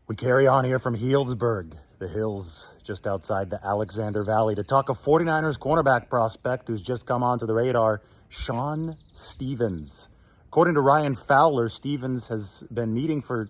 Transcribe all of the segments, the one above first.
We carry on here from Healdsburg, the hills just outside the Alexander Valley, to talk of 49ers cornerback prospect who's just come onto the radar, Shon Stephens. According to Ryan Fowler, Stephens has been meeting for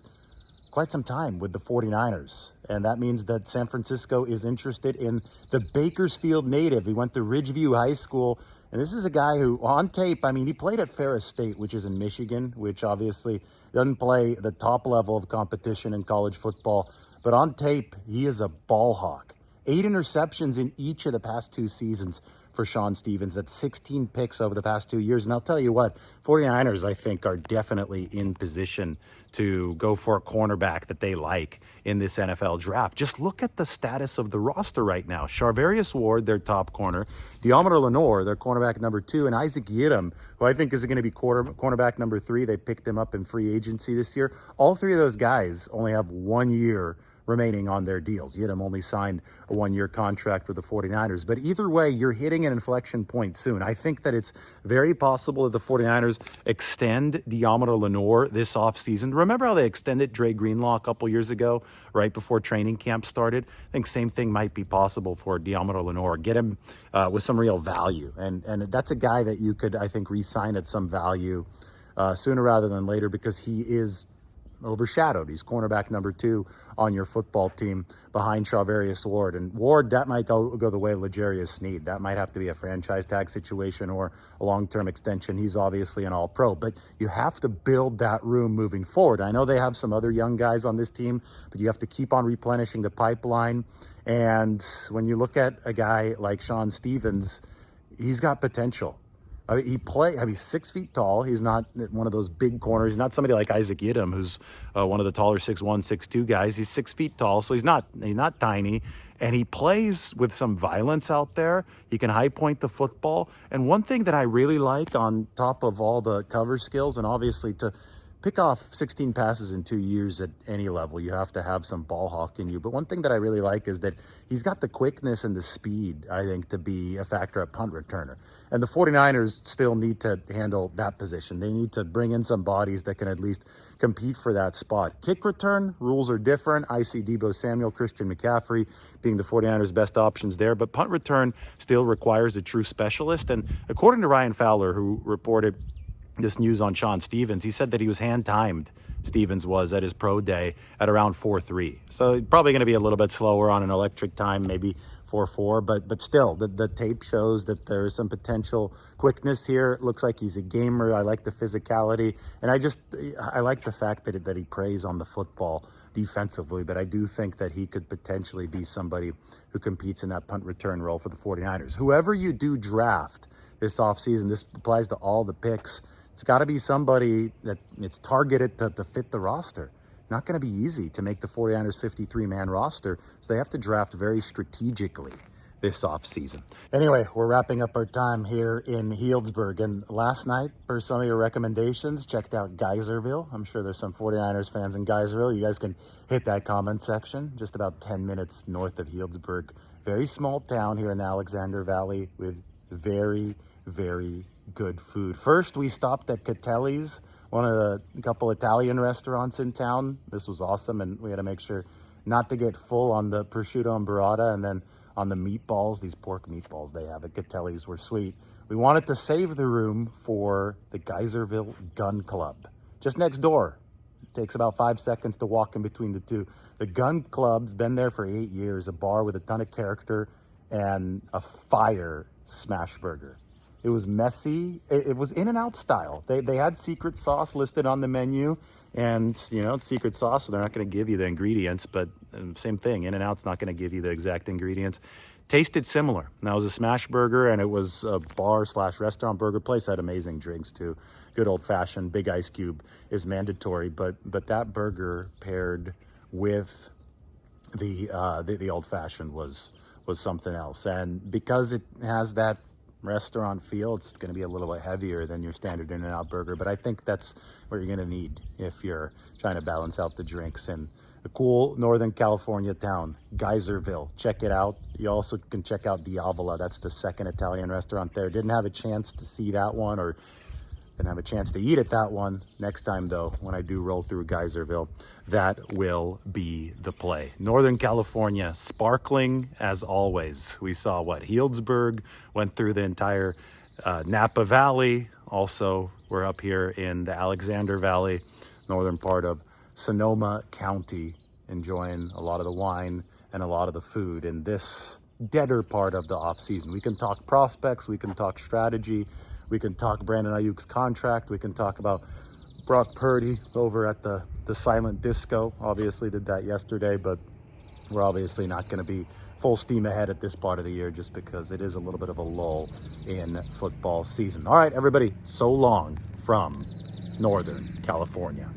quite some time with the 49ers, and that means that San Francisco is interested in the Bakersfield native. He went to Ridgeview High School, and this is a guy who, on tape, he played at Ferris State, which is in Michigan, which obviously doesn't play the top level of competition in college football, but on tape, he is a ball hawk. 8 interceptions in each of the past 2 seasons for Shon Stephens. That's 16 picks over the past 2 years. And I'll tell you what, 49ers, I think, are definitely in position to go for a cornerback that they like in this NFL draft. Just look at the status of the roster right now. Charvarius Ward, their top corner, Deommodore Lenoir, their cornerback number 2, and Isaac Yiadom, who I think is going to be cornerback number 3. They picked him up in free agency this year. All 3 of those guys only have 1 year remaining on their deals. Yiadom only signed a 1-year contract with the 49ers. But either way, you're hitting an inflection point soon. I think that it's very possible that the 49ers extend Deommodore Lenoir this offseason. Remember how they extended Dre Greenlaw a couple years ago, right before training camp started? I think same thing might be possible for Deommodore Lenoir. Get him with some real value. And that's a guy that you could, I think, re-sign at some value sooner rather than later, because he is overshadowed. He's cornerback number 2 on your football team behind Charvarius Ward. And Ward, that might go the way of L'Jarius Sneed. That might have to be a franchise tag situation or a long-term extension. He's obviously an all-pro, but you have to build that room moving forward. I know they have some other young guys on this team, but you have to keep on replenishing the pipeline. And when you look at a guy like Shon Stephens, he's got potential. He's 6 feet tall. He's not one of those big corners. He's not somebody like Isaac Yiadom, who's one of the taller 6'1", 6'2" guys. He's 6 feet tall, so he's not tiny. And he plays with some violence out there. He can high point the football. And one thing that I really like, on top of all the cover skills, and obviously to pick off 16 passes in 2 years at any level, you have to have some ball hawk in you. But one thing that I really like is that he's got the quickness and the speed, I think, to be a factor at punt returner. And the 49ers still need to handle that position. They need to bring in some bodies that can at least compete for that spot. Kick return, rules are different. I see Deebo Samuel, Christian McCaffrey being the 49ers' best options there. But punt return still requires a true specialist. And according to Ryan Fowler, who reported this news on Shon Stephens, he said that he was hand-timed, Stephens was, at his pro day at around 4.3. So probably going to be a little bit slower on an electric time, maybe 4.4, but still, the tape shows that there is some potential quickness here. It looks like he's a gamer. I like the physicality, and I like the fact that he preys on the football defensively, but I do think that he could potentially be somebody who competes in that punt return role for the 49ers. Whoever you do draft this offseason, this applies to all the picks, it's got to be somebody that it's targeted to fit the roster. Not going to be easy to make the 49ers 53-man roster, so they have to draft very strategically this offseason. Anyway, we're wrapping up our time here in Healdsburg, and last night, per some of your recommendations, checked out Geyserville. I'm sure there's some 49ers fans in Geyserville. You guys can hit that comment section, just about 10 minutes north of Healdsburg. Very small town here in the Alexander Valley with very, very good food. First, we stopped at Catelli's, one of the couple Italian restaurants in town. This was awesome, and we had to make sure not to get full on the prosciutto and burrata, and then on the meatballs, these pork meatballs they have at Catelli's were sweet. We wanted to save the room for the Geyserville Gun Club, just next door. It takes about 5 seconds to walk in between the two. The Gun Club's been there for 8 years, a bar with a ton of character and a fire smash burger. It was messy. It was In-N-Out style. They had secret sauce listed on the menu, and it's secret sauce, so they're not going to give you the ingredients, but same thing. In-N-Out's not going to give you the exact ingredients. Tasted similar. Now, it was a smash burger, and it was a bar/restaurant burger place. Had amazing drinks too. Good old-fashioned, big ice cube is mandatory, but that burger paired with the old-fashioned was something else. And because it has that restaurant feel, it's going to be a little bit heavier than your standard In-N-Out burger, but I think that's what you're going to need if you're trying to balance out the drinks. And a cool Northern California town, Geyserville. Check it out. You also can check out Diavola. That's the second Italian restaurant there. Didn't have a chance to see that one or Didn't have a chance to eat at that one. Next time, though, when I do roll through Geyserville, that will be the play. Northern California, sparkling as always. We saw what? Healdsburg, went through the entire Napa Valley. Also, we're up here in the Alexander Valley, northern part of Sonoma County, enjoying a lot of the wine and a lot of the food in this deader part of the off season. We can talk prospects, we can talk strategy, we can talk Brandon Ayuk's contract, we can talk about Brock Purdy over at the silent disco. Obviously did that yesterday, but we're obviously not going to be full steam ahead at this part of the year just because it is a little bit of a lull in football season. All right, everybody, so long from Northern California.